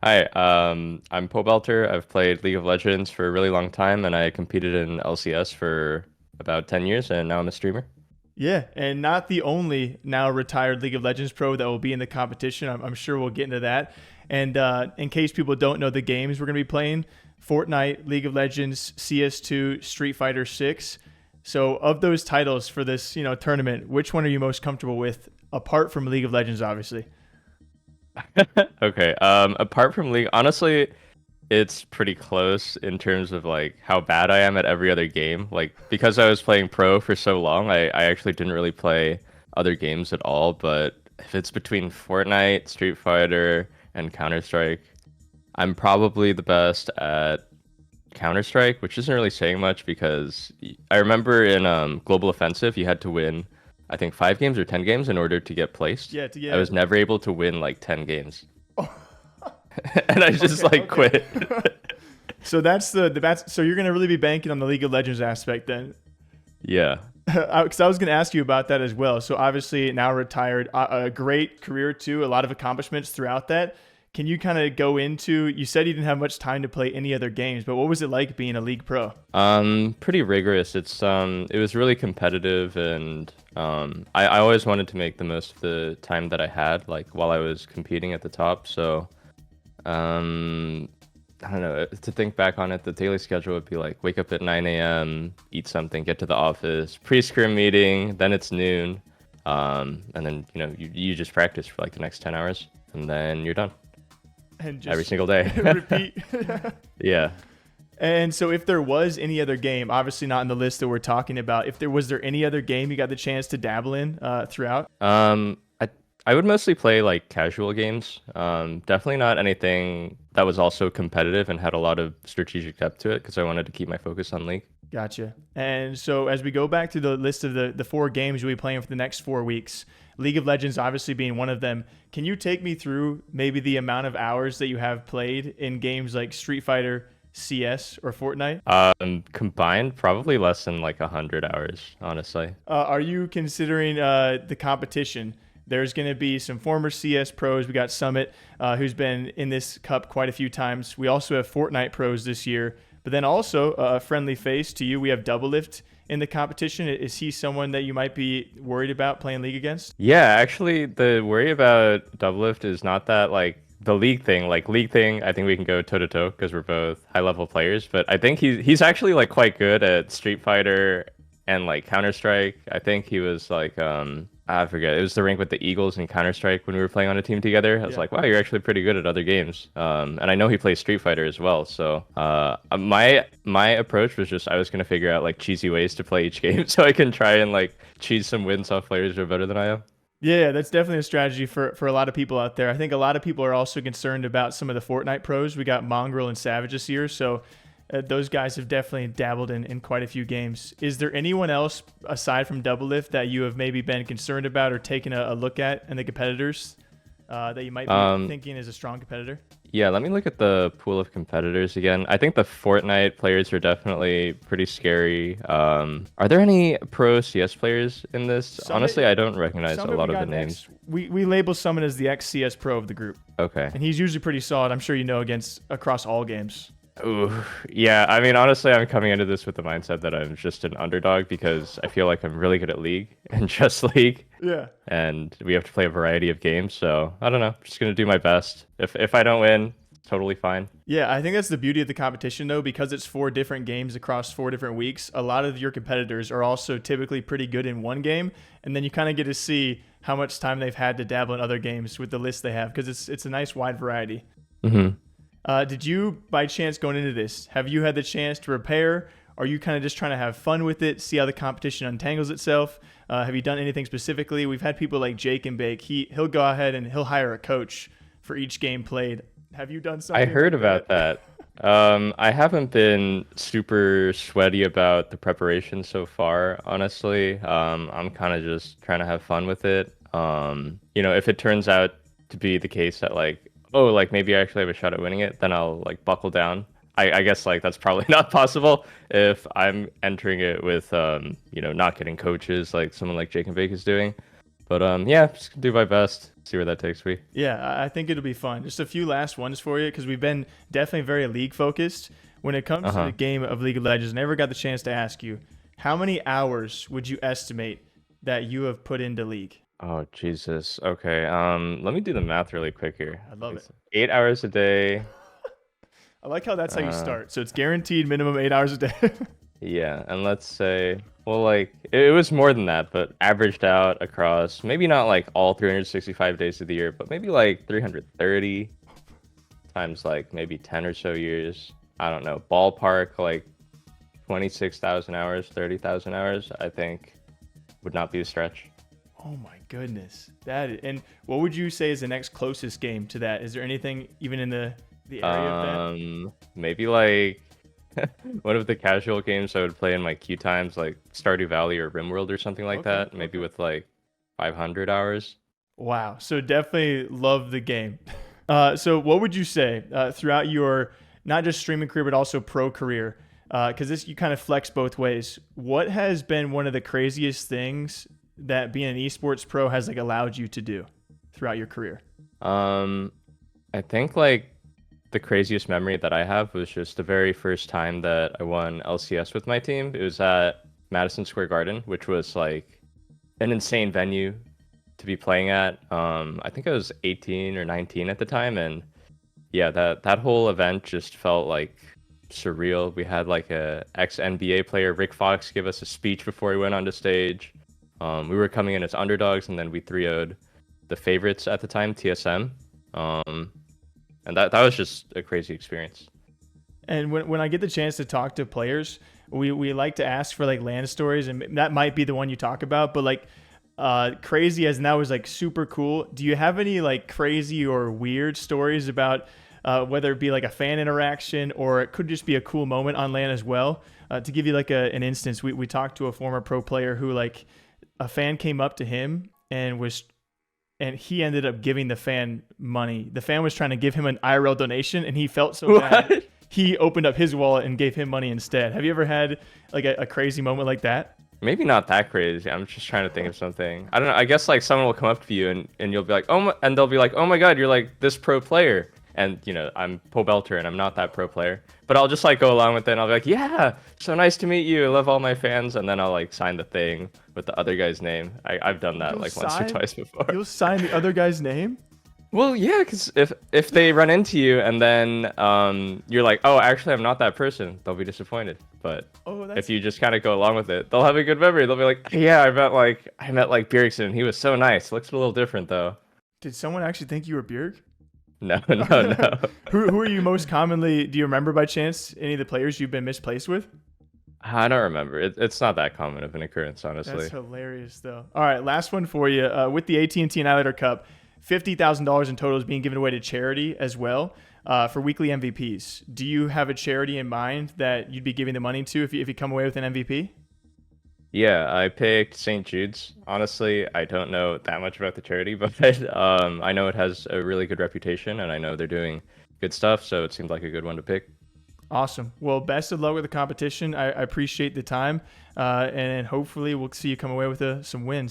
Hi, I'm Pobelter. I've played League of Legends for a really long time, and I competed in LCS for about 10 years, and now I'm a streamer. Yeah, and not the only now retired League of Legends pro that will be in the competition. I'm sure we'll get into that. And in case people don't know the games we're going to be playing, Fortnite, League of Legends, CS2, Street Fighter 6. So of those titles for this, tournament, which one are you most comfortable with apart from League of Legends, obviously? Okay, apart from League, honestly, it's pretty close in terms of like how bad I am at every other game. Like because I was playing pro for so long, I actually didn't really play other games at all. But if it's between Fortnite, Street Fighter, and Counterstrike, I'm probably the best at Counterstrike, which isn't really saying much because I remember in Global Offensive, you had to win, I think 5 games or 10 games in order to get placed. Yeah, to I get was never able to win like 10 games, and I just okay, like okay. quit. So that's so you're going to really be banking on the League of Legends aspect then. Yeah. Because I was going to ask you about that as well. So obviously now retired, a great career too, a lot of accomplishments throughout that. Can you kind of go into? You said you didn't have much time to play any other games, but what was it like being a league pro? Pretty rigorous. It was really competitive, and I always wanted to make the most of the time that I had, like while I was competing at the top. So um I don't know, to think back on it, the daily schedule would be like wake up at 9 a.m., eat something, get to the office, pre-scrim meeting, then it's noon. And then, you just practice for like the next 10 hours and then you're done And every just single day. repeat. Yeah. And so, if there was any other game, obviously not in the list that we're talking about, if there was there any other game you got the chance to dabble in throughout? I would mostly play like casual games. Definitely not anything that was also competitive and had a lot of strategic depth to it because I wanted to keep my focus on League. Gotcha. And so, as we go back to the list of the four games you'll be playing for the next 4 weeks, League of Legends obviously being one of them, can you take me through maybe the amount of hours that you have played in games like Street Fighter, CS, or Fortnite? Combined, probably less than like 100 hours, honestly. Are you considering the competition? There's going to be some former CS pros. We got Summit, who's been in this cup quite a few times. We also have Fortnite pros this year. But then also a friendly face to you. We have Doublelift in the competition. Is he someone that you might be worried about playing League against? Yeah, actually, the worry about Doublelift is not that like the league thing. Like league thing, I think we can go toe to toe because we're both high level players. But I think he's actually like quite good at Street Fighter and like Counter Strike. I think he was like I forget. It was the rank with the Eagles and Counter Strike when we were playing on a team together. I was Yeah. like, wow, you're actually pretty good at other games. And I know he plays Street Fighter as well. So my approach was just I was gonna figure out like cheesy ways to play each game so I can try and like cheese some wins off players who are better than I am. Yeah, that's definitely a strategy for a lot of people out there. I think a lot of people are also concerned about some of the Fortnite pros. We got Mongrel and Savage this year, so those guys have definitely dabbled in quite a few games. Is there anyone else aside from Doublelift that you have maybe been concerned about or taken a look at in the competitors that you might be Um, thinking is a strong competitor? yeah, let me look at the pool of competitors again. I think the Fortnite players are definitely pretty scary. Are there any pro CS players in this? Honestly, Summit, I don't recognize a Summit, we lot of got the an names. X. We label Summit as the XCS pro of the group, Okay. and he's usually pretty solid. I'm sure you know against across all games. Ooh, yeah. I mean, honestly, I'm coming into this with the mindset that I'm just an underdog because I feel like I'm really good at League and just League, Yeah. and we have to play a variety of games. So I don't know. Just gonna do my best. If I don't win, totally fine. Yeah, I think that's the beauty of the competition, though, because it's four different games across 4 different weeks. A lot of your competitors are also typically pretty good in one game, and then you kind of get to see how much time they've had to dabble in other games with the list they have, because it's a nice wide variety. Hmm. Did you, by chance, going into this, have you had the chance to prepare? Are you kind of just trying to have fun with it, see how the competition untangles itself? Have you done anything specifically? We've had people like Jake and Bake. He'll go ahead and he'll hire a coach for each game played. Have you done I something heard like about that? that. I haven't been super sweaty about the preparation so far, honestly. I'm kind of just trying to have fun with it. If it turns out to be the case that like, oh, like maybe I actually have a shot at winning it, then I'll like buckle down. I guess like that's probably not possible if I'm entering it with not getting coaches like someone like Jake and Bake is doing. But yeah, just do my best. See where that takes me. Yeah, I think it'll be fun. Just a few last ones for you because we've been definitely very league focused. When it comes to the Uh-huh. game of League of Legends, I never got the chance to ask you, how many hours would you estimate that you have put into League? Oh, Jesus. Okay. Let me do the math really quick here. I love it. 8 hours a day. I like how that's how you Uh, start. So it's guaranteed minimum 8 hours a day. yeah, and let's say, well, like it was more than that, but averaged out across maybe not like all 365 days of the year, but maybe like 330 times like maybe 10 or so years. I don't know, ballpark like 26,000 hours, 30,000 hours, I think would not be a stretch. Oh my goodness. And what would you say is the next closest game to that? Is there anything even in the area of that? Maybe like one of the casual games I would play in my queue times, like Stardew Valley or RimWorld or something like Okay, that. Maybe with like 500 hours. Wow. So definitely love the game. So what would you say throughout your not just streaming career but also pro career? Because this you kind of flex both ways. What has been one of the craziest things that being an esports pro has like allowed you to do throughout your career? Um, I think like the craziest memory that I have was just the very first time that I won LCS with my team. It was at Madison Square Garden, which was like an insane venue to be playing at. I think I was 18 or 19 at the time, and yeah, that whole event just felt like surreal. We had like a ex NBA player, Rick Fox, give us a speech before he went onto stage. We were coming in as underdogs, and then we 3-0'd the favorites at the time, TSM. And that was just a crazy experience. And when I get the chance to talk to players, we like to ask for like land stories, and that might be the one you talk about, but like crazy as in that was like super cool. Do you have any like crazy or weird stories about whether it be like a fan interaction or it could just be a cool moment on LAN as well? To give you like an instance, we talked to a former pro player who like a fan came up to him and he ended up giving the fan money. The fan was trying to give him an IRL donation and he felt so bad. He opened up his wallet and gave him money instead. Have you ever had like a crazy moment like that? Maybe not that crazy. I'm just trying to think of something. I don't know. I guess like someone will come up to you and you'll be like, and they'll be like, oh my God, you're like this pro player. And you know, I'm Pobelter and I'm not that pro player. But I'll just like go along with it and I'll be like, yeah, so nice to meet you. I love all my fans. And then I'll like sign the thing with the other guy's name. I've done that You'll like once or twice before. You'll sign the other guy's name? Well, yeah, because if they run into you and then you're like, oh, actually, I'm not that person, they'll be disappointed. But if you just kind of go along with it, they'll have a good memory. They'll be like, yeah, I met like Bjergsen, and he was so nice. Looks a little different though. Did someone actually think you were Bjerg? No, no. Who are you most commonly? Do you remember by chance any of the players you've been misplaced with? I don't remember. It's not that common of an occurrence, honestly. That's hilarious, though. All right, last one for you. With the AT&T Annihilator Cup, $50,000 in total is being given away to charity as well for weekly MVPs. Do you have a charity in mind that you'd be giving the money to if you come away with an MVP? Yeah, I picked St. Jude's. Honestly, I don't know that much about the charity, but I know it has a really good reputation, and I know they're doing good stuff, so it seemed like a good one to pick. Awesome. Well, best of luck with the competition. I appreciate the time, and hopefully we'll see you come away with some wins.